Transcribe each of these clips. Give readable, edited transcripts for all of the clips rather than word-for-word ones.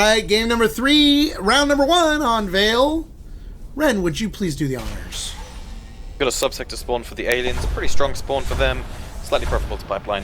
right, game number 3, round number 1 on Vale. Ren, would you please do the honors? Got a subsector spawn for the aliens, a pretty strong spawn for them, slightly preferable to pipeline.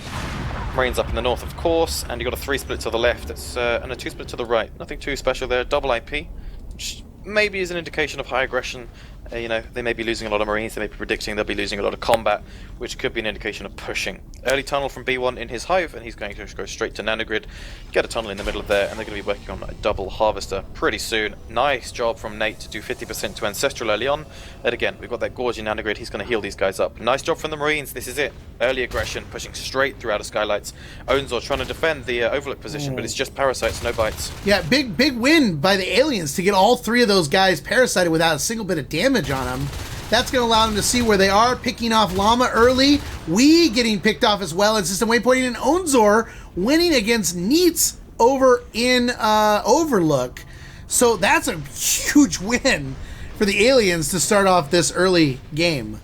Marines up in the north, of course, and you got a 3 split to the left, and a 2 split to the right. Nothing too special there. Double IP, which maybe is an indication of high aggression. You know, they may be losing a lot of Marines, they may be predicting they'll be losing a lot of combat, which could be an indication of pushing. Early tunnel from B1 in his hive, and he's going to go straight to nanogrid, get a tunnel in the middle of there, and they're going to be working on a double harvester pretty soon. Nice job from Nate to do 50% to Ancestral early on. And again, we've got that gorge in nanogrid, he's going to heal these guys up. Nice job from the Marines, this is it. Early aggression, pushing straight through outer skylights. Onzor trying to defend the overlook position, but it's just parasites, no bites. Yeah, big win by the aliens to get all 3 of those guys parasited without a single bit of damage on them. That's going to allow them to see where they are, picking off Llama early. We getting picked off as well, and System Waypointing, and Onzor winning against Neats over in Overlook. So that's a huge win for the aliens to start off this early game.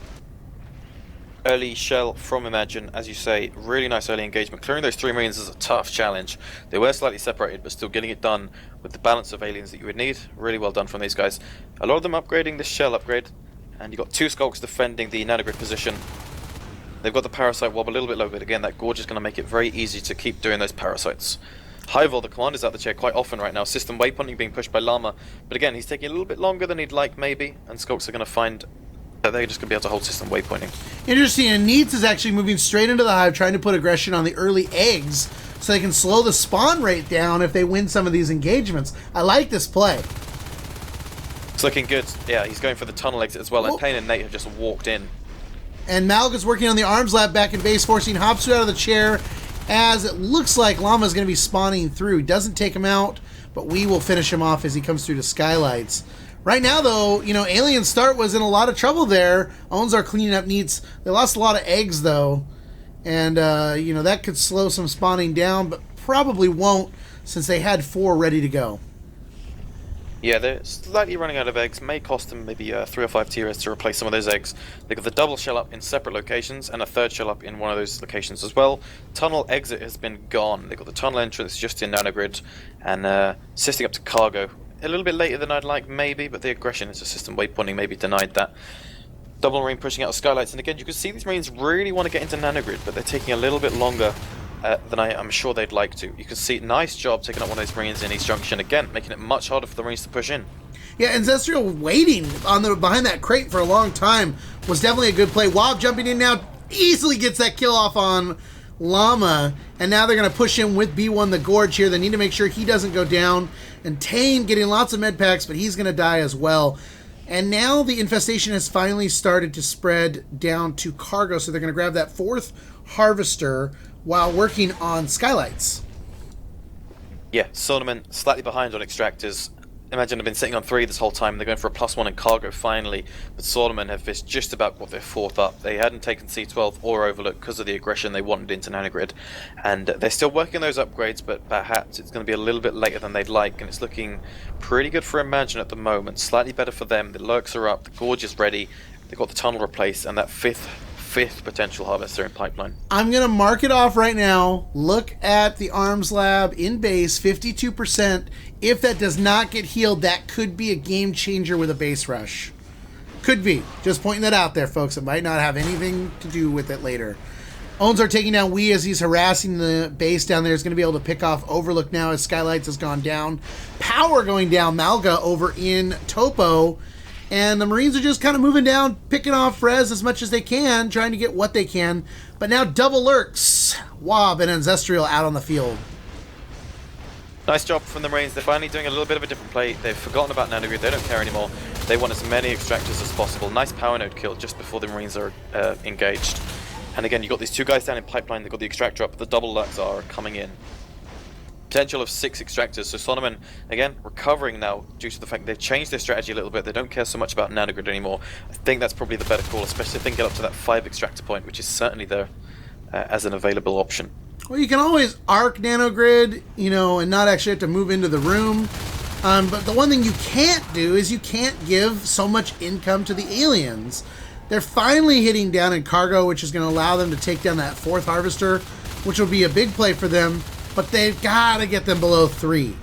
Early shell from iMAGINE, as you say, really nice early engagement. Clearing those 3 Marines is a tough challenge. They were slightly separated, but still getting it done with the balance of aliens that you would need. Really well done from these guys. A lot of them upgrading this shell upgrade. And you've got 2 skulks defending the nanogrid position. They've got the parasite wob a little bit low, but again, that gorge is going to make it very easy to keep doing those parasites. Highville, the commander's out the chair quite often right now. System waypointing being pushed by Llama. But again, he's taking a little bit longer than he'd like, maybe. And skulks are going to find that they're just going to be able to hold system waypointing. Interesting, and Needs is actually moving straight into the hive, trying to put aggression on the early eggs so they can slow the spawn rate down if they win some of these engagements. I like this play. It's looking good. Yeah, he's going for the tunnel exit as well, and Payne and Nate have just walked in. And Malga's working on the arms lab back in base, forcing Hopsu out of the chair, as it looks like Llama's going to be spawning through. He doesn't take him out, but we will finish him off as he comes through to Skylights. Right now, though, you know, Alien Start was in a lot of trouble there. Onzar cleaning up Neats. They lost a lot of eggs, though, and, you know, that could slow some spawning down, but probably won't since they had 4 ready to go. Yeah, they're slightly running out of eggs. May cost them maybe 3 or 5 tiers to replace some of those eggs. They've got the double shell up in separate locations and a 3rd shell up in one of those locations as well. Tunnel exit has been gone. They've got the tunnel entrance just in nanogrid and assisting up to cargo. A little bit later than I'd like, maybe, but the aggression into system waypointing maybe denied that. Double Marine pushing out of Skylights, and again, you can see these Marines really want to get into nanogrid, but they're taking a little bit longer than I'm sure they'd like to. You can see, nice job taking up one of those Marines in East Junction, again, making it much harder for the Marines to push in. Yeah, Ancestral waiting on behind that crate for a long time was definitely a good play. Wob jumping in now, easily gets that kill off on Llama, and now they're going to push him with B1 the Gorge here. They need to make sure he doesn't go down, and Tane getting lots of med packs, but he's going to die as well. And now the infestation has finally started to spread down to cargo, so they're going to grab that 4th harvester while working on Skylights. Yeah, Saunamen slightly behind on extractors. iMAGINE have been sitting on 3 this whole time. They're going for a +1 in cargo finally, but Saunamen have just about got their 4th up. They hadn't taken C12 or Overlook because of the aggression they wanted into nanogrid, and they're still working those upgrades, but perhaps it's going to be a little bit later than they'd like, and it's looking pretty good for iMAGINE at the moment. Slightly better for them. The lurks are up, the gorge is ready, they've got the tunnel replaced, and that fifth potential harvester in pipeline. I'm going to mark it off right now. Look at the arms lab in base, 52%. If that does not get healed, that could be a game changer with a base rush. Could be. Just pointing that out there, folks. It might not have anything to do with it later. Owns are taking down Wee as he's harassing the base down there. Is going to be able to pick off Overlook now as Skylights has gone down. Power going down. Malga over in Topo. And the Marines are just kind of moving down, picking off Rez as much as they can, trying to get what they can. But now double lurks. Wob and Ancestral out on the field. Nice job from the Marines. They're finally doing a little bit of a different play. They've forgotten about nanogrid. They don't care anymore. They want as many extractors as possible. Nice power node kill just before the Marines are engaged. And again, you've got these 2 guys down in pipeline. They've got the extractor up. The double lurks are coming in. Potential of 6 extractors. So Saunamen, again, recovering now due to the fact they've changed their strategy a little bit. They don't care so much about nanogrid anymore. I think that's probably the better call, especially if they can get up to that 5 extractor point, which is certainly there as an available option. Well, you can always arc nanogrid, you know, and not actually have to move into the room. But the one thing you can't do is you can't give so much income to the aliens. They're finally hitting down in cargo, which is going to allow them to take down that 4th harvester, which will be a big play for them. But they've got to get them below 3.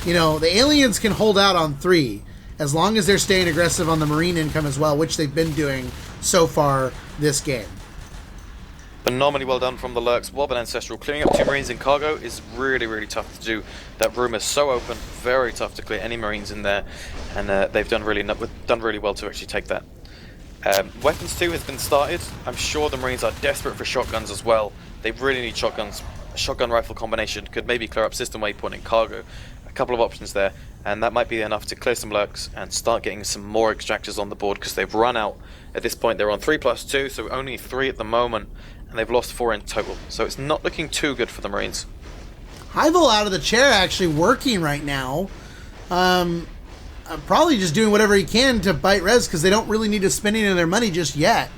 You know, the aliens can hold out on 3 as long as they're staying aggressive on the Marine income as well, which they've been doing so far this game. Phenomenally well done from the Lurks. Wob and Ancestral. Clearing up 2 Marines in cargo is really, really tough to do. That room is so open, very tough to clear any Marines in there, and they've done really well to actually take that. Weapons 2 has been started. I'm sure the Marines are desperate for shotguns as well. They really need shotguns. A shotgun rifle combination could maybe clear up system waypoint and cargo. A couple of options there, and that might be enough to clear some Lurks and start getting some more extractors on the board, because they've run out. At this point they're on 3+2, so only 3 at the moment, and they've lost 4 in total. So it's not looking too good for the Marines. Highville out of the chair actually working right now. Probably just doing whatever he can to bite res, because they don't really need to spend any of their money just yet.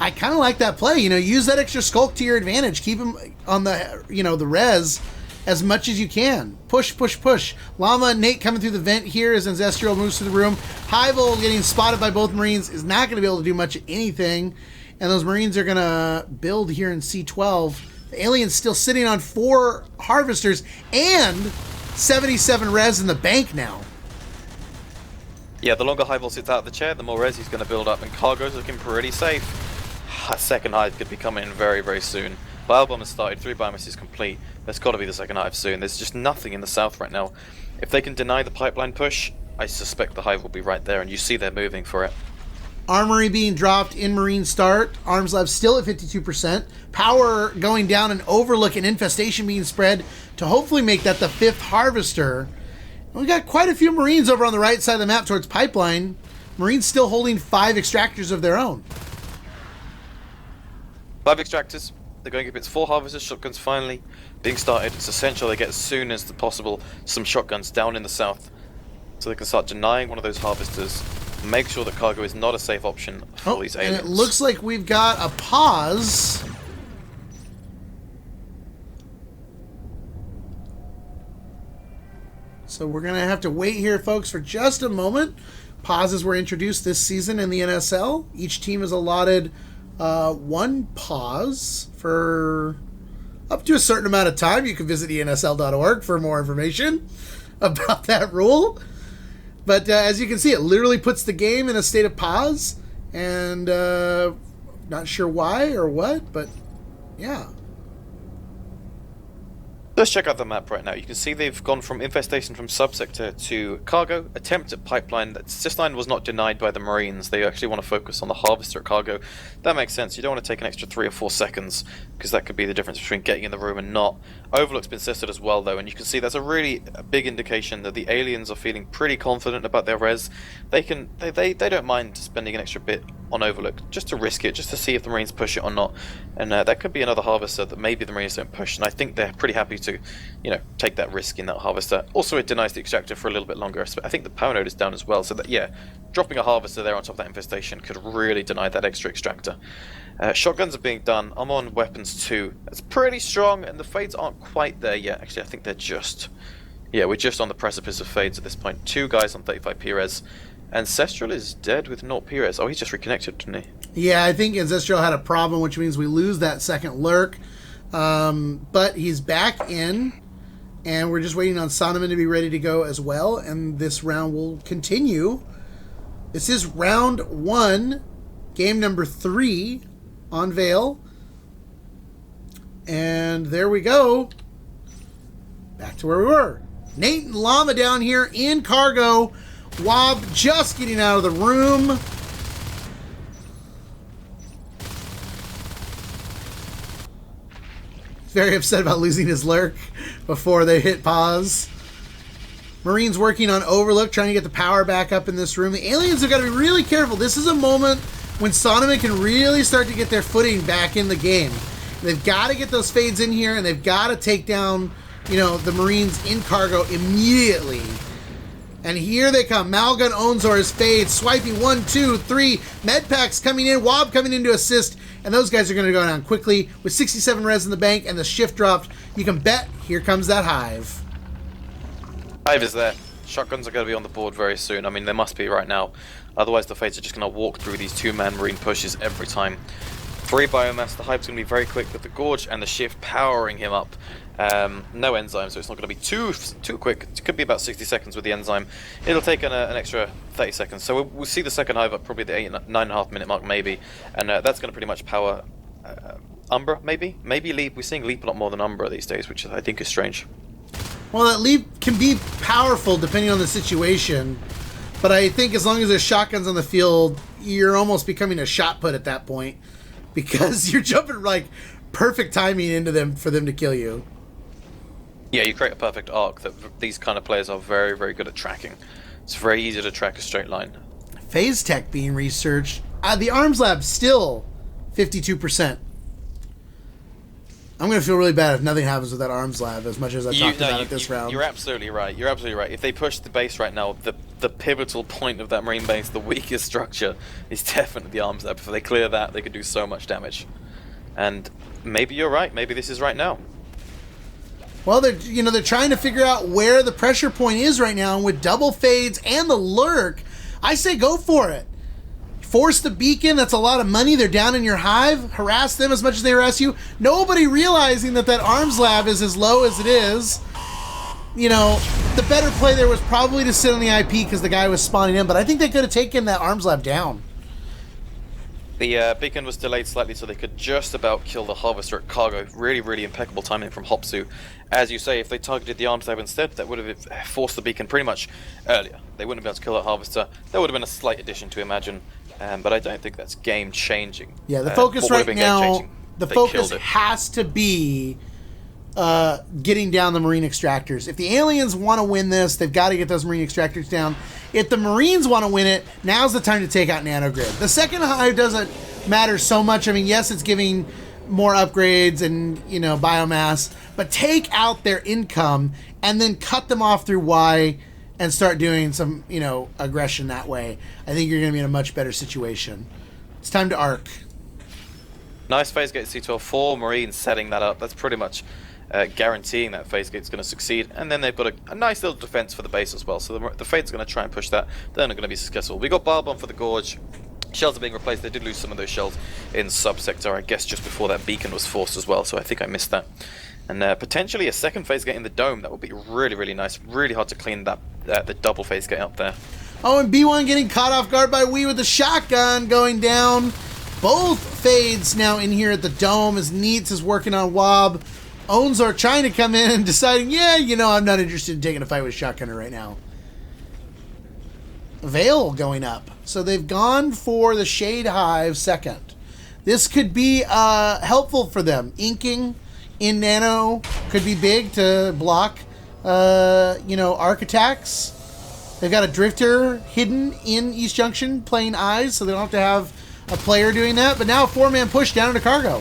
I kind of like that play. You know, use that extra skulk to your advantage. Keep him on the, you know, the res as much as you can. Push, push, push. Llama and Nate coming through the vent here as Ancestral moves to the room. Highville getting spotted by both Marines is not going to be able to do much of anything. And those Marines are going to build here in C12. The alien's still sitting on 4 harvesters and 77 res in the bank now. Yeah, the longer Highville sits out of the chair, the more res he's going to build up, and cargo's looking pretty safe. A second hive could be coming in very, very soon. Biobomb has started, 3 biomasses complete. There's got to be the second hive soon. There's just nothing in the south right now. If they can deny the pipeline push, I suspect the hive will be right there, and you see they're moving for it. Armory being dropped in Marine start. Arms Lab still at 52%. Power going down, and Overlook and Infestation being spread to hopefully make that the 5th harvester. We got quite a few Marines over on the right side of the map towards pipeline. Marines still holding 5 extractors of their own. 5 extractors. They're going up. It's 4 harvesters. Shotguns finally being started. It's essential they get as soon as possible some shotguns down in the south, so they can start denying one of those harvesters. Make sure that cargo is not a safe option for these aliens. And it looks like we've got a pause. So we're going to have to wait here, folks, for just a moment. Pauses were introduced this season in the NSL. Each team is allotted 1 pause for up to a certain amount of time. You can visit ensl.org for more information about that rule. But as you can see, it literally puts the game in a state of pause. And not sure why or what, but yeah. Let's check out the map right now. You can see they've gone from infestation from subsector to cargo. Attempt at pipeline. That Cystine was not denied by the Marines. They actually want to focus on the harvester at cargo. That makes sense. You don't want to take an extra 3 or 4 seconds, because that could be the difference between getting in the room and not. Overlook's been cested as well, though, and you can see that's a really big indication that the aliens are feeling pretty confident about their res. They don't mind spending an extra bit on Overlook just to risk it, just to see if the Marines push it or not. And that could be another harvester that maybe the Marines don't push, and I think they're pretty happy to, you know, take that risk in that harvester. Also, it denies the extractor for a little bit longer. I think the power node is down as well, so that, yeah, dropping a harvester there on top of that infestation could really deny that extra extractor. Shotguns are being done. I'm on weapons 2. That's pretty strong, and the fades aren't quite there yet. Actually, I think they're just... Yeah, we're just on the precipice of fades at this point. 2 guys on 35 P-res. Ancestral is dead with 0 P-res. Oh, he's just reconnected, didn't he? Yeah, I think Ancestral had a problem, which means we lose that second lurk. But he's back in, and we're just waiting on Saunamen to be ready to go as well, and this round will continue. This is round 1, game number 3 on Vale. And there we go. Back to where we were. Nate and Llama down here in cargo. Wob just getting out of the room. Very upset about losing his lurk before they hit pause. Marines working on Overlook, trying to get the power back up in this room. The aliens have got to be really careful. This is a moment when Saunamen can really start to get their footing back in the game. They've got to get those fades in here, and they've got to take down, you know, the Marines in cargo immediately. And here they come. Malgun Onzor is fade, swiping 1, 2, 3. Medpacks coming in, Wob coming in to assist, and those guys are going to go down quickly with 67 res in the bank and the shift dropped. You can bet here comes that hive. Hive is there. Shotguns are going to be on the board very soon. I mean, they must be right now. Otherwise, the Fates are just going to walk through these 2-man Marine pushes every time. Free biomass, the Hive's going to be very quick with the Gorge and the Shift powering him up. No enzyme, so it's not going to be too quick. It could be about 60 seconds with the enzyme. It'll take an extra 30 seconds. So we'll see the second Hive up probably the 9.5 minute mark maybe. And that's going to pretty much power Umbra, maybe? Maybe Leap. We're seeing Leap a lot more than Umbra these days, which I think is strange. Well, that Leap can be powerful depending on the situation. But I think as long as there's shotguns on the field, you're almost becoming a shot put at that point. Because you're jumping like perfect timing into them for them to kill you. Yeah, you create a perfect arc that these kind of players are very, very good at tracking. It's very easy to track a straight line. Phase tech being researched. The Arms Lab still 52%. I'm going to feel really bad if nothing happens with that Arms Lab as much as I talked about it this round. You're absolutely right. You're absolutely right. If they push the base right now, the pivotal point of that Marine base, the weakest structure, is definitely the Arms Lab. If they clear that, they could do so much damage. And maybe you're right. Maybe this is right now. Well, they're trying to figure out where the pressure point is right now, and with double fades and the lurk, I say go for it. Force the beacon. That's a lot of money. They're down in your hive. Harass them as much as they harass you. Nobody realizing that Arms Lab is as low as it is. You know, the better play there was probably to sit on the IP because the guy was spawning in, but I think they could have taken that Arms Lab down. The beacon was delayed slightly so they could just about kill the Harvester at cargo. Really, really impeccable timing from Hopsu. As you say, if they targeted the Arms Lab instead, that would have forced the beacon pretty much earlier. They wouldn't have been able to kill that Harvester. That would have been a slight addition to iMAGINE, but I don't think that's game-changing. Yeah, the focus right now, the focus has to be getting down the Marine Extractors. If the aliens want to win this, they've got to get those Marine Extractors down. If the Marines want to win it, now's the time to take out Nanogrid. The second hive doesn't matter so much. I mean, yes, it's giving more upgrades and, biomass, but take out their income and then cut them off through Y and start doing some, aggression that way. I think you're going to be in a much better situation. It's time to arc. Nice phase gate C12-4, Marines setting that up. That's pretty much guaranteeing that phase gate's going to succeed. And then they've got a nice little defense for the base as well. So the Fade's going to try and push that. They're not going to be successful. We got Barbon for the Gorge. Shells are being replaced. They did lose some of those shells in subsector, I guess, just before that beacon was forced as well. So I think I missed that. And potentially a second phase gate in the dome. That would be really, really nice. Really hard to clean that the double phase gate up there. Oh, and B1 getting caught off guard by Wee with the shotgun going down. Both fades now in here at the dome as Neats is working on Wob. Onzor trying to come in and deciding, I'm not interested in taking a fight with Shotgunner right now. Veil going up. So they've gone for the Shade Hive second. This could be helpful for them. Inking in Nano could be big to block, arc attacks. They've got a Drifter hidden in East Junction playing eyes, so they don't have to have a player doing that. But now a 4-man push down into cargo.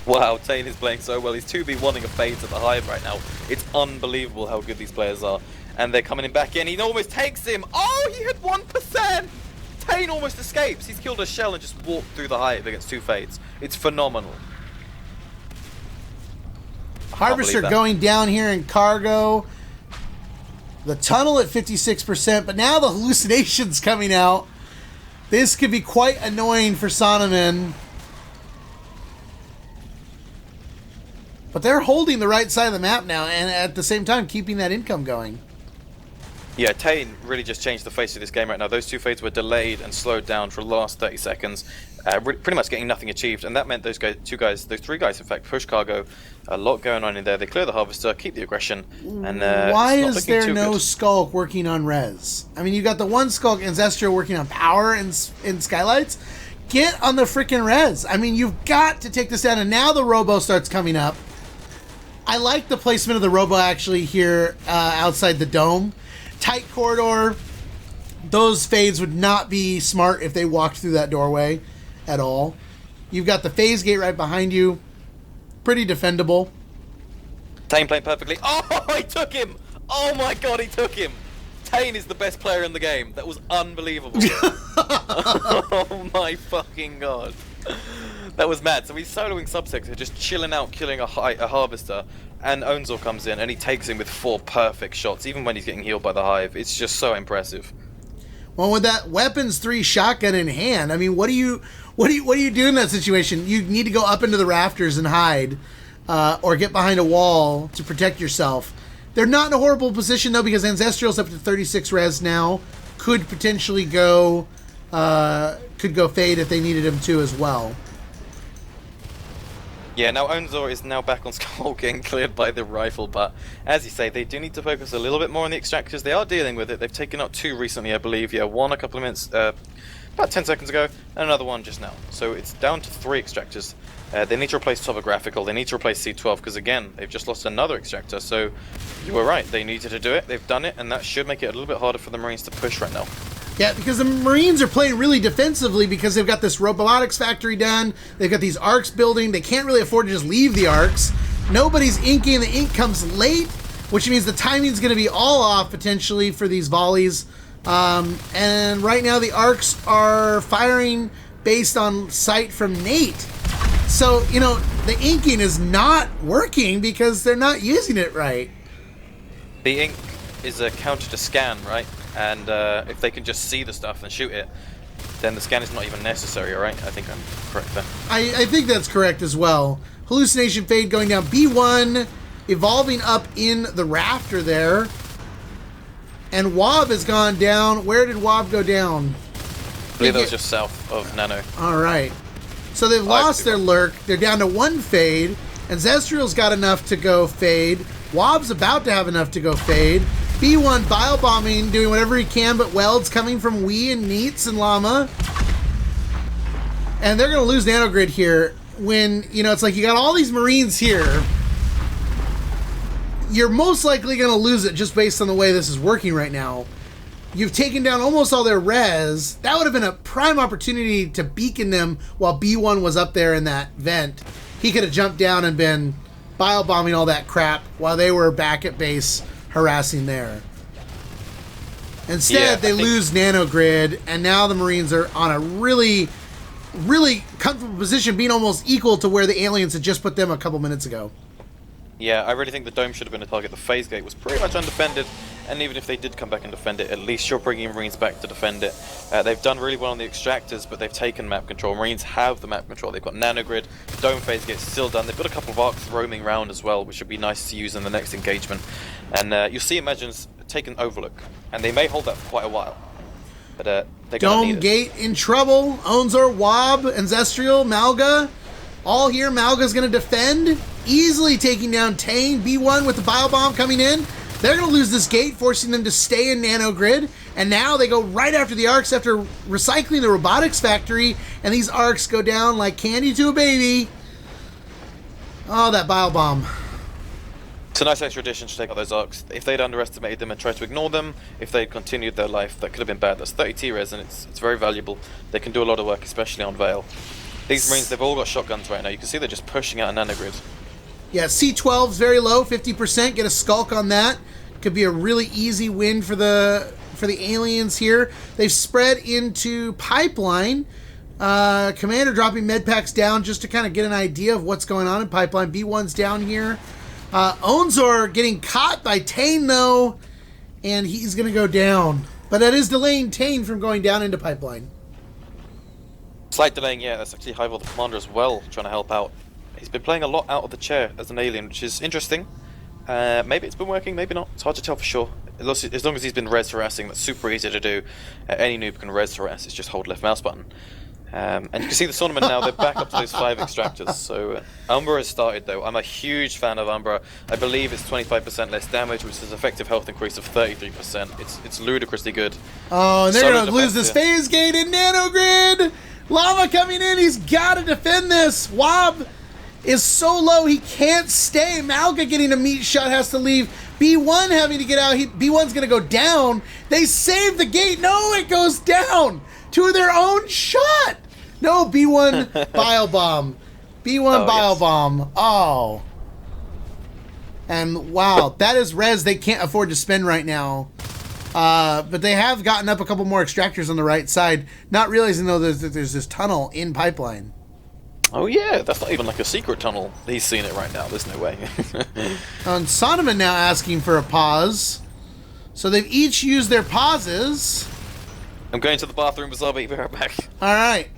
Wow, Tane is playing so well. He's 2v1ing a Fades at the Hive right now. It's unbelievable how good these players are. And they're coming back in. He almost takes him. Oh, he had 1%! Tane almost escapes. He's killed a shell and just walked through the Hive against 2 Fades. It's phenomenal. Harvester going down here in cargo. The tunnel at 56%, but now the hallucinations coming out. This could be quite annoying for Saunamen. But they're holding the right side of the map now, and at the same time keeping that income going. Yeah, Tane really just changed the face of this game right now. Those 2 Fades were delayed and slowed down for the last 30 seconds. Pretty much getting nothing achieved, and that meant those 3 guys, in fact, push cargo. A lot going on in there. They clear the Harvester, keep the aggression, and why is there no Skulk working on res? I mean, you got the one Skulk and Zestro working on power and Skylights. Get on the freaking res. I mean, you've got to take this down, and now the Robo starts coming up. I like the placement of the Robo actually here outside the dome. Tight corridor. Those Fades would not be smart if they walked through that doorway at all. You've got the phase gate right behind you. Pretty defendable. Tane playing perfectly. Oh, he took him! Oh my god, he took him! Tane is the best player in the game. That was unbelievable. Oh my fucking god. That was mad. So he's soloing subsector, just chilling out, killing a Harvester, and Onzor comes in and he takes him with 4 perfect shots, even when he's getting healed by the Hive. It's just so impressive. Well, with that weapons 3 shotgun in hand, I mean, what What do you do in that situation? You need to go up into the rafters and hide, or get behind a wall to protect yourself. They're not in a horrible position though, because Ancestral's up to 36 res now. Could potentially go, could go fade if they needed him to as well. Yeah, now Onzor is now back on Skull, getting cleared by the rifle, but as you say, they do need to focus a little bit more on the extractors. They are dealing with it. They've taken out 2 recently, I believe. Yeah, one a couple of minutes, about 10 seconds ago, and another one just now. So it's down to 3 extractors. They need to replace Topographical, they need to replace C12, because again, they've just lost another extractor, so you were right, they needed to do it, they've done it, and that should make it a little bit harder for the Marines to push right now. Yeah, because the Marines are playing really defensively because they've got this robotics factory done. They've got these arcs building. They can't really afford to just leave the arcs. Nobody's inking. The ink comes late, which means the timing's going to be all off potentially for these volleys. And right now the arcs are firing based on sight from Nate. So, you know, the inking is not working because they're not using it right. The ink is a counter to scan, right? And if they can just see the stuff and shoot it, then the scan is not even necessary, alright? I think I'm correct there. I think that's correct as well. Hallucination Fade going down. B1 evolving up in the rafter there. And Wob has gone down. Where did Wob go down? I believe that was just south of Nano. Alright. So they've lost their lurk. They're down to 1 fade. And Zestriel's got enough to go fade. Wob's about to have enough to go fade. B1 bile bombing, doing whatever he can, but welds coming from Wee and Neats and Llama. And they're going to lose Nanogrid here when, you know, it's like you got all these Marines here. You're most likely going to lose it just based on the way this is working right now. You've taken down almost all their res. That would have been a prime opportunity to beacon them while B1 was up there in that vent. He could have jumped down and been bile bombing all that crap while they were back at base harassing there. Instead, they lose Nanogrid, and now the Marines are on a really, really comfortable position, being almost equal to where the aliens had just put them a couple minutes ago. Yeah, I really think the dome should have been a target. The phase gate was pretty much undefended, and even if they did come back and defend it, at least you're bringing Marines back to defend it. They've done really well on the extractors, but they've taken map control. Marines have the map control. They've got Nanogrid, dome phase gate's still done. They've got a couple of arcs roaming around as well, which would be nice to use in the next engagement. And you'll see iMAGINE's taken Overlook, and they may hold that for quite a while. But they're going to need it. Dome gate in trouble. Onzor, Wob, Ancestrial, Malga, all here. Malga's going to defend, easily taking down Tane. B1 with the bile bomb coming in. They're going to lose this gate, forcing them to stay in Nanogrid. And now they go right after the arcs after recycling the robotics factory. And these arcs go down like candy to a baby. Oh, that bile bomb. It's a nice extra addition to take out those arcs. If they'd underestimated them and tried to ignore them, if they'd continued their life, that could have been bad. That's 30 T-res and it's very valuable. They can do a lot of work, especially on Vale. These Marines, they've all got shotguns right now. You can see they're just pushing out a Nanogrid. Yeah, C12's very low, 50%. Get a skulk on that. Could be a really easy win for the aliens here. They've spread into Pipeline. Commander dropping med packs down just to kind of get an idea of what's going on in Pipeline. B1's down here. Onzor getting caught by Tane though, and he's going to go down. But that is delaying Tane from going down into Pipeline. Slight delaying, yeah. That's actually Highville, the commander, as well, trying to help out. He's been playing a lot out of the chair as an alien, which is interesting. Maybe it's been working, maybe not. It's hard to tell for sure. As long as he's been res harassing, that's super easy to do. Any noob can res harass, it's just hold left mouse button. And you can see the Saunamen now, they're back up to those 5 extractors. So Umbra has started though. I'm a huge fan of Umbra. I believe it's 25% less damage, which is effective health increase of 33%. It's ludicrously good. Oh, and they're going to lose this phase gate in Nanogrid! Llama coming in, he's got to defend this! Wob is so low he can't stay. Malga getting a meat shot has to leave. B1 having to get out. B1's going to go down. They save the gate. No, it goes down to their own shot. No, B1 bile bomb. B1 bile bomb. Oh. And wow, that is res they can't afford to spend right now. But they have gotten up a couple more extractors on the right side, not realizing though that there's this tunnel in Pipeline. Oh yeah, that's not even like a secret tunnel. He's seen it right now, there's no way. And Saunamen now asking for a pause. So they've each used their pauses. I'm going to the bathroom, Bazaar, be right back. Alright.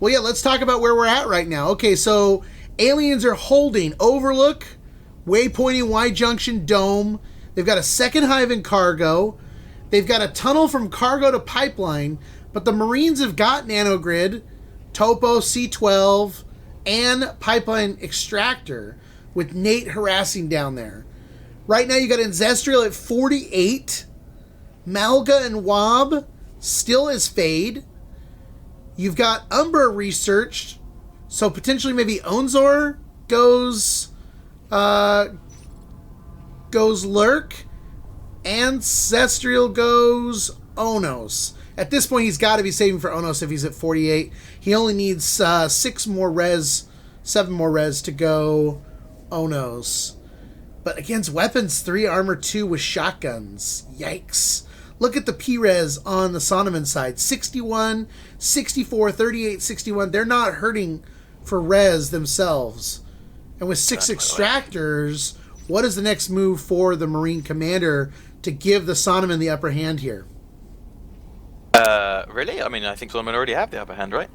Well, yeah, let's talk about where we're at right now. Okay, so aliens are holding Overlook, waypointing Y Junction Dome. They've got a second hive in cargo. They've got a tunnel from cargo to pipeline, but the Marines have got nanogrid, Topo, C-12, and pipeline extractor with Nate harassing down there. Right now you got Ancestral at 48. Malga and Wob still is Fade. You've got Umbra researched, so potentially maybe Onzor goes Lurk. Ancestral goes Onos. At this point, he's got to be saving for Onos if he's at 48. He only needs 7 more res to go Onos. But against weapons 3, armor 2 with shotguns. Yikes. Look at the P-res on the Saunamen side. 61, 64, 38, 61. They're not hurting for res themselves. And with 6 extractors, what is the next move for the Marine commander to give the Saunamen the upper hand here? Really? I mean, I think Saunamen already have the upper hand, right?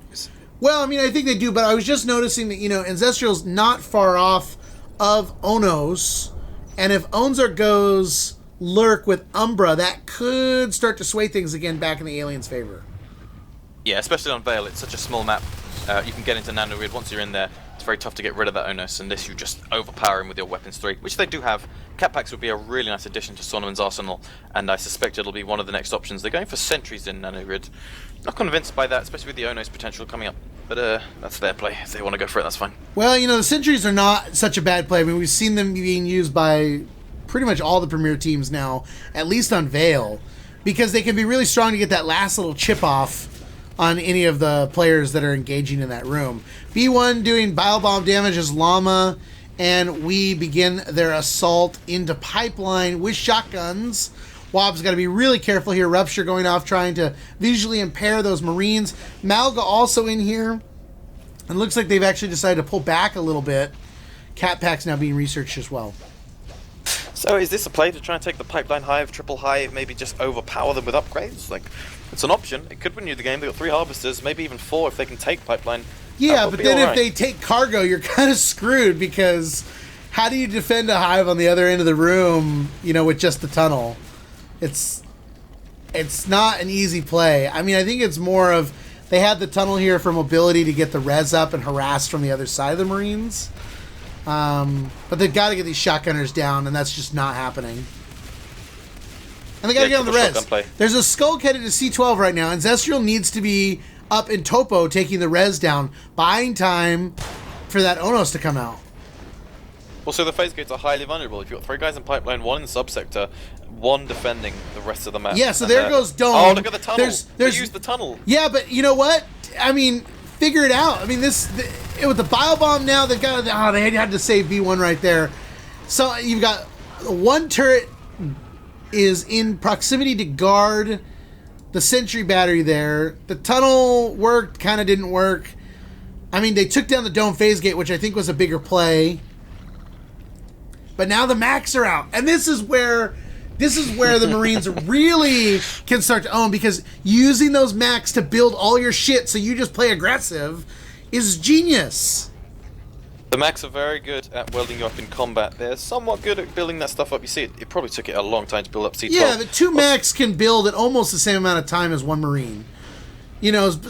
Well, I mean, I think they do, but I was just noticing that, Ancestral's not far off of Onos, and if Onzar goes Lurk with Umbra, that could start to sway things again back in the aliens' favor. Yeah, especially on Vale, it's such a small map. You can get into nanogrid once you're in there. It's very tough to get rid of that Onos unless you just overpower him with your weapons 3, which they do have. Cat packs would be a really nice addition to Saunamen's arsenal, and I suspect it'll be one of the next options. They're going for sentries in nanogrid. Not convinced by that, especially with the Onos potential coming up. But that's their play. If they want to go for it, that's fine. Well, the sentries are not such a bad play. I mean, we've seen them being used by pretty much all the premier teams now, at least on Vale, because they can be really strong to get that last little chip off on any of the players that are engaging in that room. B1 doing bile bomb damage as Llama, and we begin their assault into pipeline with shotguns. Wob's got to be really careful here. Rupture going off, trying to visually impair those Marines. Malga also in here. And looks like they've actually decided to pull back a little bit. Cat Pack's now being researched as well. So is this a play to try and take the pipeline hive, triple hive, maybe just overpower them with upgrades? Like, it's an option. It could win you the game. They've got 3 harvesters, maybe even 4 if they can take pipeline. Yeah, but then if they take cargo, you're kind of screwed, because how do you defend a hive on the other end of the room, with just the tunnel? It's not an easy play. I mean, I think it's more of they had the tunnel here for mobility to get the res up and harass from the other side of the Marines. But they've got to get these shotgunners down, and that's just not happening. And they got to get on the res. There's a Skulk headed to C12 right now. Ancestral needs to be up in Topo taking the res down, buying time for that Onos to come out. Also, the phase gates are highly vulnerable. If you've got 3 guys in pipeline, 1 in subsector, 1 defending the rest of the map. Yeah, so there goes Dome. Oh, look at the tunnel. They used the tunnel. Yeah, but you know what? I mean, figure it out. I mean, with the bile bomb now, they've got they had to save B1 right there. So you've got 1 turret is in proximity to guard the sentry battery there. The tunnel worked, kind of didn't work. I mean, they took down the Dome phase gate, which I think was a bigger play. But now the Macs are out, and this is where the Marines really can start to own, because using those Macs to build all your shit so you just play aggressive is genius. The Macs are very good at welding you up in combat. They're somewhat good at building that stuff up. You see, it probably took it a long time to build up C12. Yeah, but 2 Macs can build at almost the same amount of time as 1 Marine.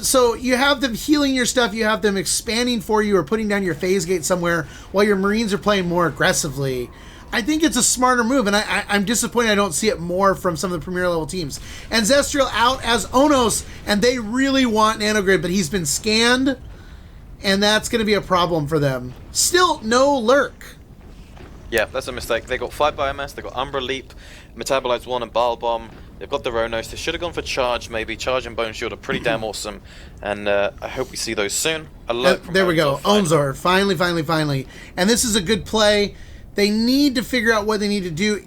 So you have them healing your stuff, you have them expanding for you or putting down your phase gate somewhere while your Marines are playing more aggressively. I think it's a smarter move, and I'm disappointed I don't see it more from some of the premier level teams. Ancestral out as Onos, and they really want Nanogrid, but he's been scanned, and that's going to be a problem for them. Still no Lurk. Yeah, that's a mistake. They got 5 biomass, they got Umbra Leap, Metabolize 1 and Bile Bomb. They've got the Ronos. They should have gone for Charge, maybe. Charge and Bone Shield are pretty damn awesome, and I hope we see those soon. Alert from there we go. Onzor, finally. And this is a good play. They need to figure out what they need to do.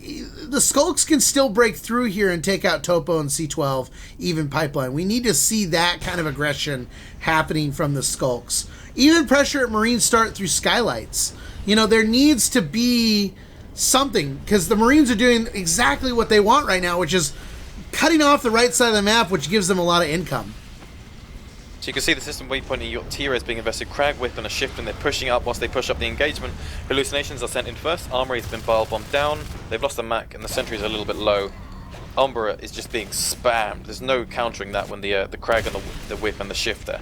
The Skulks can still break through here and take out Topo and C12, even Pipeline. We need to see that kind of aggression happening from the Skulks. Even pressure at Marine start through Skylights. There needs to be something, because the Marines are doing exactly what they want right now, which is cutting off the right side of the map, which gives them a lot of income. So you can see the system waypointing, you got T-Res being invested, Crag Whip and a shift, and they're pushing up whilst they push up the engagement. Hallucinations are sent in first, Armory's been bile bombed down, they've lost the Mac and the sentries are a little bit low. Umbra is just being spammed, there's no countering that when the Crag and the Whip and the shift there.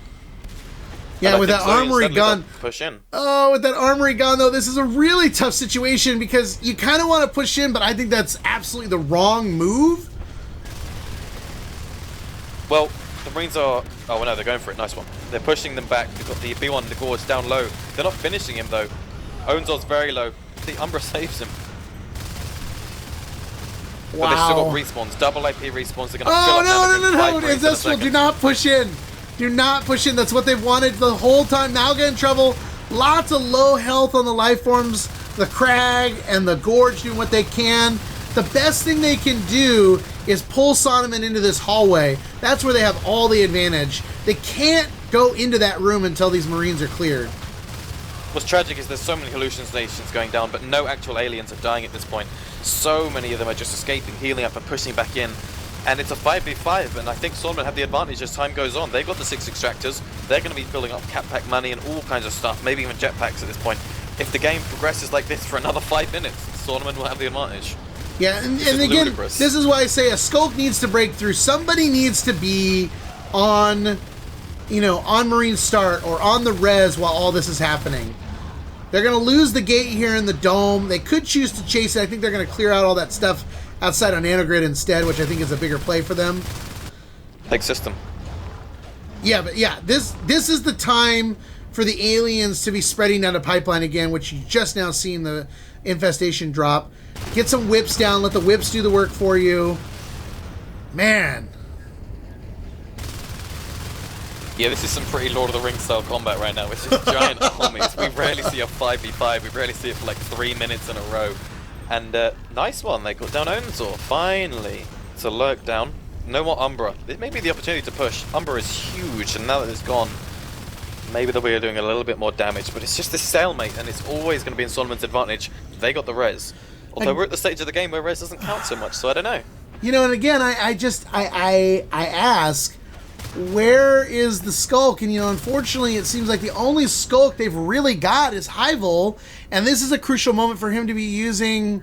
Yeah, with that armory gun. Push in. Oh, with that armory gun, though, this is a really tough situation because you kind of want to push in, but I think that's absolutely the wrong move. Well, the Marines are... Oh, well, no, they're going for it. Nice one. They're pushing them back. They've got the B1, the Gorge down low. They're not finishing him, though. Onzor's very low. The Umbra saves him. Wow. But they still got respawns. Double IP respawns. They're going to fill up no. Ancestral, do not push in. Do not push in. That's what they've wanted the whole time. Now get in trouble. Lots of low health on the life forms. The Crag and the Gorge doing what they can. The best thing they can do is pull Saunamen into this hallway. That's where they have all the advantage. They can't go into that room until these Marines are cleared. What's tragic is there's so many hallucinations going down, but no actual aliens are dying at this point. So many of them are just escaping, healing up and pushing back in. And it's a 5v5, and I think Saunamen have the advantage as time goes on. They've got the 6 extractors. They're going to be building up cap pack money and all kinds of stuff, maybe even jetpacks at this point. If the game progresses like this for another 5 minutes, Saunamen will have the advantage. Yeah, and again, ludicrous. This is why I say a Skulk needs to break through. Somebody needs to be on, on Marine Start or on the res while all this is happening. They're going to lose the gate here in the dome. They could choose to chase it. I think they're going to clear out all that stuff outside on Nanogrid instead, which I think is a bigger play for them. Big system. Yeah, but yeah, this is the time for the aliens to be spreading down the pipeline again, which you just now seen the infestation drop. Get some whips down, let the whips do the work for you. Man. Yeah, this is some pretty Lord of the Rings style combat right now. It's just giant armies. We rarely see a 5v5. We rarely see it for like 3 minutes in a row. And nice one, they got down Onzor, finally. It's a lurk down. No more Umbra. It may be the opportunity to push. Umbra is huge, and now that it's gone, maybe they'll be doing a little bit more damage. But it's just this stalemate, and it's always going to be in Saunamen's advantage. They got the res. Although we're at the stage of the game where res doesn't count so much, so I don't know. And again, I ask, where is the Skulk? And unfortunately, it seems like the only Skulk they've really got is Hyvel, and this is a crucial moment for him to be using,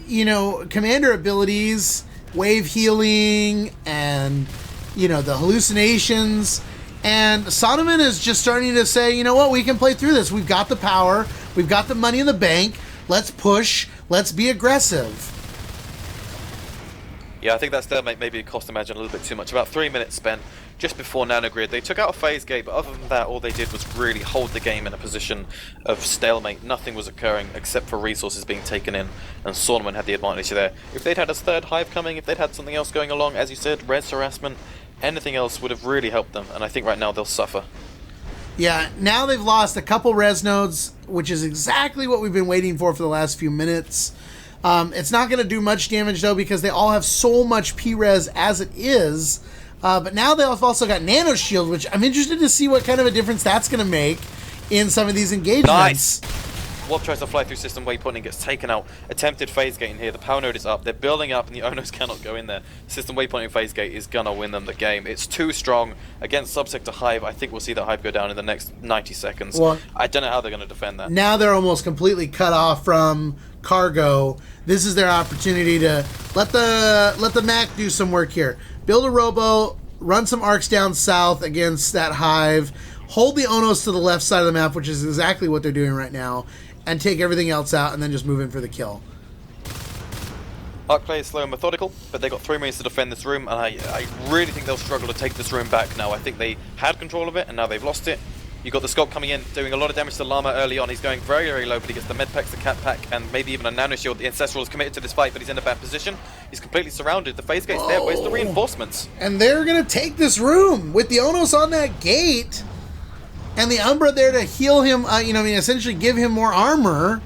commander abilities, wave healing, and the hallucinations. And Saunamen is just starting to say, you know what, we can play through this. We've got the power, we've got the money in the bank. Let's push. Let's be aggressive. Yeah, I think that stalemate maybe cost iMAGINE a little bit too much. About 3 minutes spent just before Nanogrid. They took out a phase gate, but other than that, all they did was really hold the game in a position of stalemate. Nothing was occurring except for resources being taken in, and Saunamen had the advantage there. If they'd had a third hive coming, if they'd had something else going along, as you said, res harassment, anything else would have really helped them, and I think right now they'll suffer. Yeah, now they've lost a couple res nodes, which is exactly what we've been waiting for the last few minutes. It's not going to do much damage, though, because they all have so much P-res as it is. But now they've also got Nano Shield, which I'm interested to see what kind of a difference that's going to make in some of these engagements. Nice! Warp tries to fly through system waypointing, gets taken out. Attempted phase gate in here. The power node is up. They're building up, and the Onos cannot go in there. System waypointing phase gate is gonna win them the game. It's too strong against subsector Hive. I think we'll see that Hive go down in the next 90 seconds. Well, I don't know how they're gonna defend that. Now they're almost completely cut off from cargo. This is their opportunity to let the Mac do some work here. Build a robo, run some arcs down south against that Hive. Hold the Onos to the left side of the map, which is exactly what they're doing right now, and take everything else out and then just move in for the kill. Arc play is slow and methodical, but they got 3 Marines to defend this room, and I really think they'll struggle to take this room back now. I think they had control of it, and now they've lost it. You've got the Skulk coming in, doing a lot of damage to Llama early on. He's going very, very low, but he gets the med packs, the cat pack, and maybe even a nano shield. The Ancestral is committed to this fight, but he's in a bad position. He's completely surrounded. The phase gate's there. Where's the reinforcements? And they're going to take this room with the Onos on that gate, and the Umbra there to heal him, essentially give him more armor.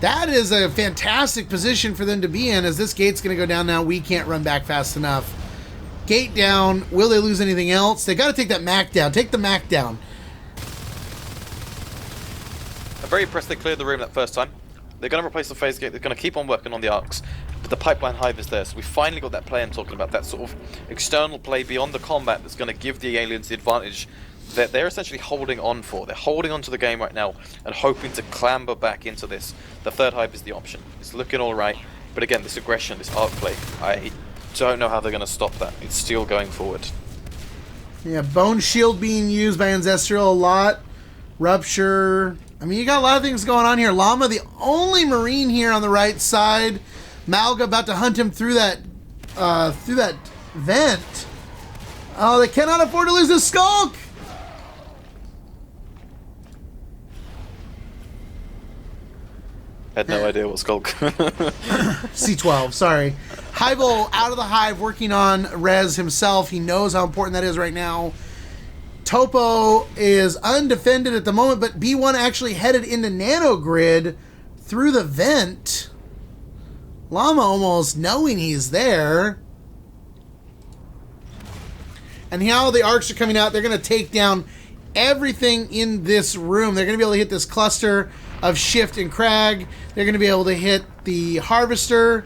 That is a fantastic position for them to be in, as this gate's going to go down now. We can't run back fast enough. Gate down. Will they lose anything else? They got to take that Mac down. Take the Mac down. I'm very impressed they cleared the room that first time. They're going to replace the phase gate. They're going to keep on working on the arcs. But the pipeline hive is there, so we finally got that play I'm talking about, that sort of external play beyond the combat that's going to give the aliens the advantage that they're essentially holding on for. They're holding on to the game right now and hoping to clamber back into this. The third hive is the option. It's looking alright, but again, this aggression, this arc play, I don't know how they're going to stop that. It's still going forward. Yeah, Bone Shield being used by Ancestral a lot. Rupture. I mean, you got a lot of things going on here. Llama, the only Marine here on the right side. Malga about to hunt him through that vent. Oh, they cannot afford to lose the Skulk. Had no idea what Skulk. C12, sorry. Hivel out of the hive working on Rez himself. He knows how important that is right now. Topo is undefended at the moment, but B1 actually headed into Nanogrid through the vent. Llama almost knowing he's there. And now the arcs are coming out. They're going to take down everything in this room. They're going to be able to hit this cluster of Shift and Crag. They're going to be able to hit the Harvester.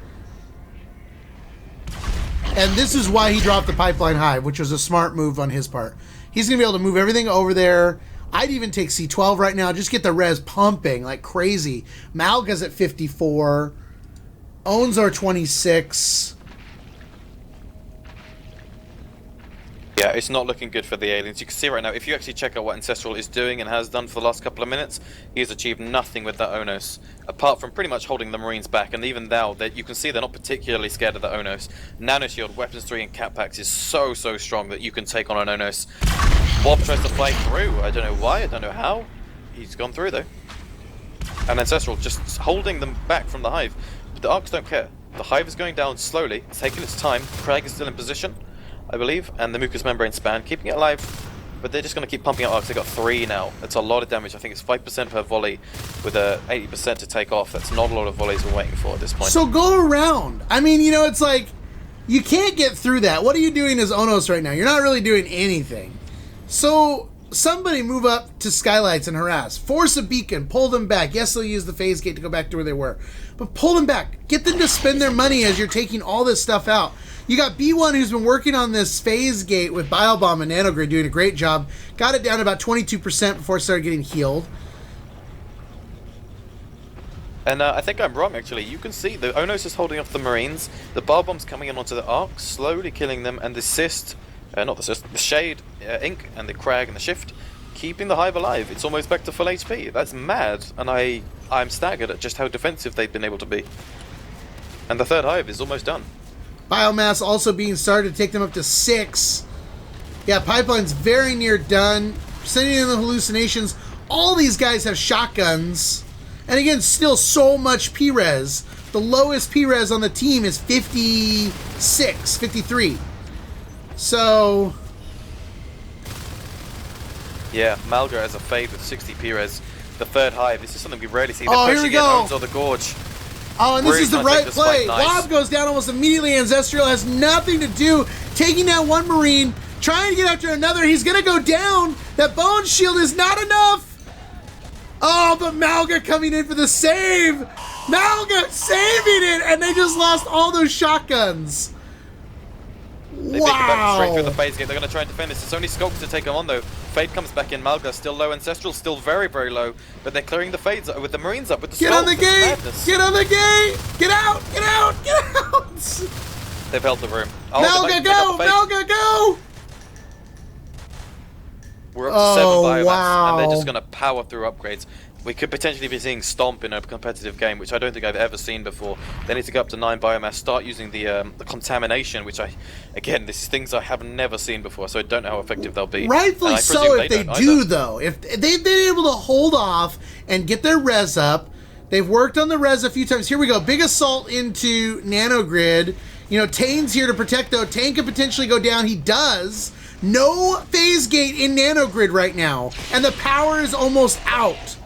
And this is why he dropped the Pipeline Hive, which was a smart move on his part. He's going to be able to move everything over there. I'd even take C12 right now. Just get the res pumping like crazy. Malga's at 54. Owns are 26. Yeah, it's not looking good for the aliens. You can see right now, if you actually check out what Ancestral is doing and has done for the last couple of minutes, he has achieved nothing with that Onos, apart from pretty much holding the Marines back, and even now, you can see they're not particularly scared of the Onos. Nanoshield, Weapons 3 and Cat Packs is so strong that you can take on an Onos. Bob tries to fly through, I don't know why, I don't know how. He's gone through though. And Ancestral just holding them back from the Hive. But the Arcs don't care. The Hive is going down slowly, it's taking its time, Crag is still in position, I believe, and the mucous membrane span, keeping it alive, but they're just going to keep pumping out arcs. They got 3 now. That's a lot of damage. I think it's 5% per volley with a 80% to take off. That's not a lot of volleys we're waiting for at this point. So go around. I mean, you know, it's like, you can't get through that. What are you doing as Onos right now? You're not really doing anything. So somebody move up to Skylights and harass. Force a beacon. Pull them back. Yes, they'll use the phase gate to go back to where they were. But pull them back. Get them to spend their money as you're taking all this stuff out. You got B1 who's been working on this phase gate with Biobomb and Nanogrid doing a great job. Got it down to about 22% before it started getting healed. And I think I'm wrong, actually. You can see the Onos is holding off the Marines. The Barbomb's coming in onto the Arc, slowly killing them. And the Cyst, the Shade, Ink, and the Crag and the Shift, keeping the Hive alive. It's almost back to full HP. That's mad. And I'm staggered at just how defensive they've been able to be. And the third Hive is almost done. Biomass also being started to take them up to 6. Yeah, Pipeline's very near done. Sending in the hallucinations. All these guys have shotguns. And again, still so much P-Res. The lowest P-Res on the team is 56, 53. So... yeah, Malga has a fade with 60 P-Res. The third Hive, this is something we rarely see. Oh, here we go! Or the Gorge. Oh, and this Really is the right play. Nice. Wob goes down almost immediately. Ancestral has nothing to do. Taking down one Marine, trying to get after another. He's going to go down. That Bone Shield is not enough. Oh, but Malga coming in for the save. Malga saving it, and they just lost all those shotguns. They pick it back straight through the phase gate. They're going to try and defend this. It's only Skulk to take them on, though. Fade comes back in. Malga still low. Ancestral still very low. But they're clearing the Fades with the Marines up with the Get Skulk. on the gate! Get on the gate! Get out! Get out! Get out! They've held the room. Oh, Malga, go! Malga, go! We're up to 7 biomass, wow. and they're just going to power through upgrades. We could potentially be seeing Stomp in a competitive game, which I don't think I've ever seen before. They need to go up to 9 biomass, start using the contamination, which this is things I have never seen before, so I don't know how effective they'll be. Rightfully so if they do, though. If they've been able to hold off and get their res up, they've worked on the res a few times. Here we go. Big assault into Nanogrid. You know, Tane's here to protect, though. Tane could potentially go down. He does. No phase gate in Nanogrid right now, and the power is almost out.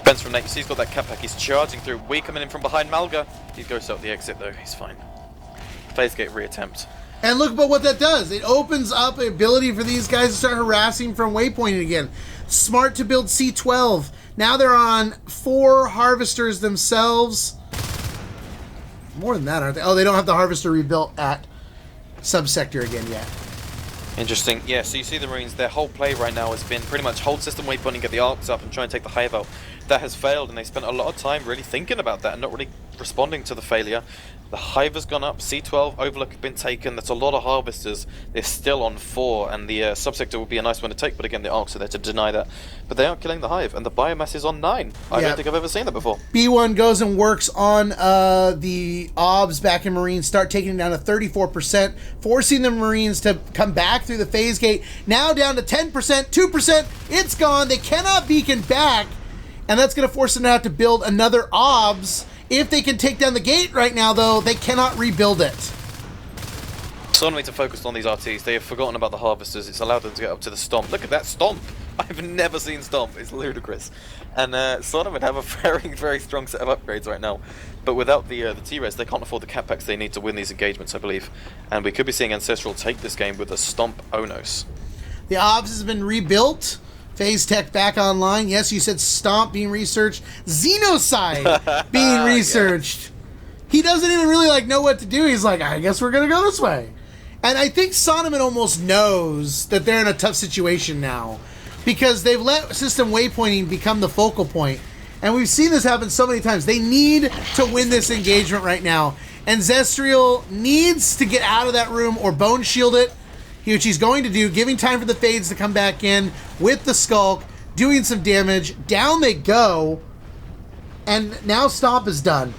Ben's from Nate, he's got that Cat Pack, he's charging through. We coming in from behind Malga. He goes out the exit though, he's fine. Phase gate reattempt. And look at what that does. It opens up the ability for these guys to start harassing from waypointing again. Smart to build C12. Now they're on 4 harvesters themselves. More than that, aren't they? Oh, they don't have the harvester rebuilt at subsector again yet. Interesting. Yeah, so you see the Marines, their whole play right now has been pretty much hold system waypointing, get the arcs up and try and take the hive out. That has failed, and they spent a lot of time really thinking about that and not really responding to the failure. The hive has gone up, C12, Overlook have been taken, that's a lot of harvesters. They're still on 4, and the subsector would be a nice one to take, but again, the arcs are there to deny that. But they aren't killing the hive, and the biomass is on 9. I don't think I've ever seen that before. B1 goes and works on the OBS back in Marines, start taking it down to 34%, forcing the Marines to come back through the phase gate. Now down to 10%, 2%, it's gone. They cannot beacon back, and that's going to force them to have to build another OBS. If they can take down the gate right now, though, they cannot rebuild it. Someone needs to focus on these RTs. They have forgotten about the harvesters. It's allowed them to get up to the stomp. Look at that stomp. I've never seen stomp. It's ludicrous. And Saunamen have a very, very strong set of upgrades right now. But without the T-Res, they can't afford the cap packs they need to win these engagements, I believe. And we could be seeing Ancestral take this game with a stomp Onos. The OBS has been rebuilt. Phase Tech back online. Yes, you said Stomp being researched. Xenocide being researched. Yeah. He doesn't even really know what to do. He's like, I guess we're going to go this way. And I think Saunamen almost knows that they're in a tough situation now because they've let system waypointing become the focal point. And we've seen this happen so many times. They need to win this engagement right now. And Zestriel needs to get out of that room or bone shield it, which he's going to do, giving time for the Fades to come back in with the Skulk, doing some damage. Down they go, and now Stomp is done.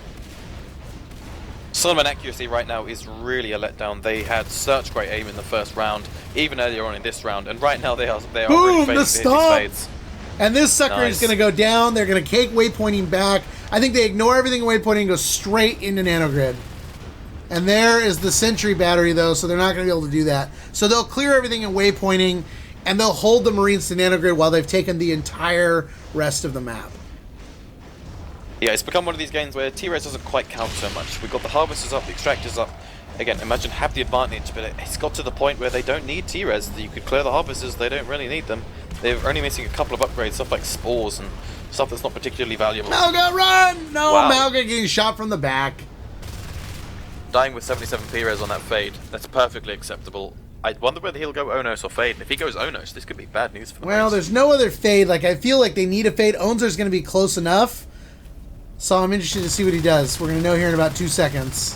Saunamen accuracy right now is really a letdown. They had such great aim in the first round, even earlier on in this round, and right now they are really failing to hit these Fades. And this sucker is going to go down. They're going to cake waypointing back. I think they ignore everything in waypointing and go straight into nanogrid. And there is the sentry battery, though, so they're not going to be able to do that. So they'll clear everything in waypointing, and they'll hold the Marines to nanogrid while they've taken the entire rest of the map. Yeah, it's become one of these games where T-Res doesn't quite count so much. We've got the Harvesters up, the Extractors up. Again, Imagine have the advantage, but it's got to the point where they don't need T-Res. You could clear the Harvesters, they don't really need them. They're only missing a couple of upgrades, stuff like Spores and stuff that's not particularly valuable. Malga, run! No, wow. Malga getting shot from the back. Dying with 77 P-Res on that Fade, that's perfectly acceptable. I wonder whether he'll go Onos or Fade. If he goes Onos, this could be bad news for the Well, there's no other Fade. I feel like they need a Fade. Onzer's going to be close enough. So I'm interested to see what he does. We're going to know here in about 2 seconds.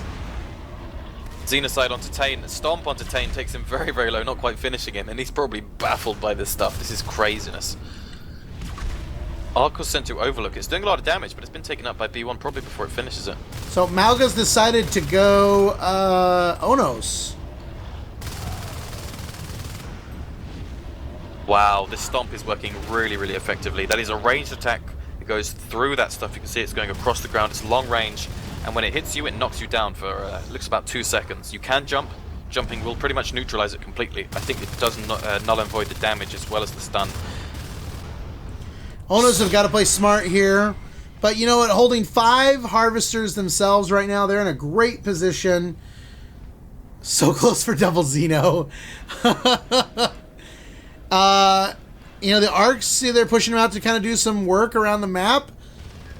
Xenocide onto Tane. Stomp onto Tane takes him very, very low, not quite finishing him, and he's probably baffled by this stuff. This is craziness. Arc was sent to Overlook. It's doing a lot of damage, but it's been taken up by B1 probably before it finishes it. So Malga's decided to go Onos. Wow, this Stomp is working really, really effectively. That is a ranged attack. It goes through that stuff. You can see it's going across the ground. It's long range, and when it hits you, it knocks you down for looks about 2 seconds. You can jump. Jumping will pretty much neutralize it completely. I think it does null and void the damage as well as the stun. Onos have got to play smart here. But you know what? Holding 5 Harvesters themselves right now, they're in a great position. So close for double Xeno. The Arcs, they're pushing them out to kind of do some work around the map.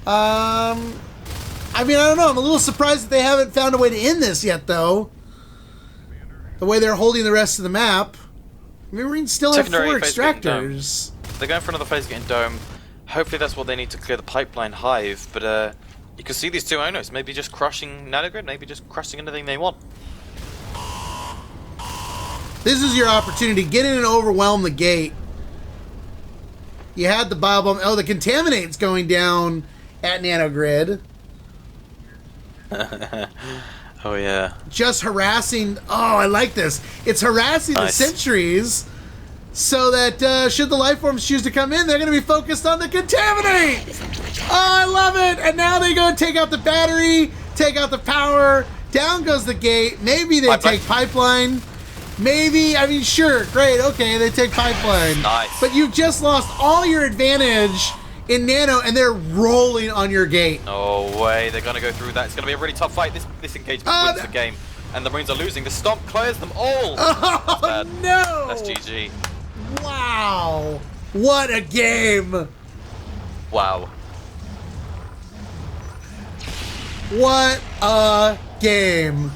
I don't know. I'm a little surprised that they haven't found a way to end this yet, though. The way they're holding the rest of the map. Marines still have 4 Extractors. They're going for another phase getting dome. Hopefully that's what they need to clear the pipeline hive, but you can see these 2 Onos maybe just crushing nanogrid, maybe just crushing anything they want. This is your opportunity. Get in and overwhelm the gate. You had the Biobomb. Oh, the Contaminate's going down at nanogrid. Oh yeah. Just harassing. Oh, I like this. It's harassing the sentries. So that should the life forms choose to come in, they're going to be focused on the Contaminate! Oh, I love it! And now they go and take out the battery, take out the power, down goes the gate, maybe they take Pipeline, maybe, sure, great, okay, they take Pipeline. Nice. But you've just lost all your advantage in Nano, and they're rolling on your gate. No way, they're going to go through that. It's going to be a really tough fight. This engagement wins the game. And the Marines are losing. The stomp clears them all. Oh, That's bad. no! That's GG. Wow. What a game. Wow. What a game.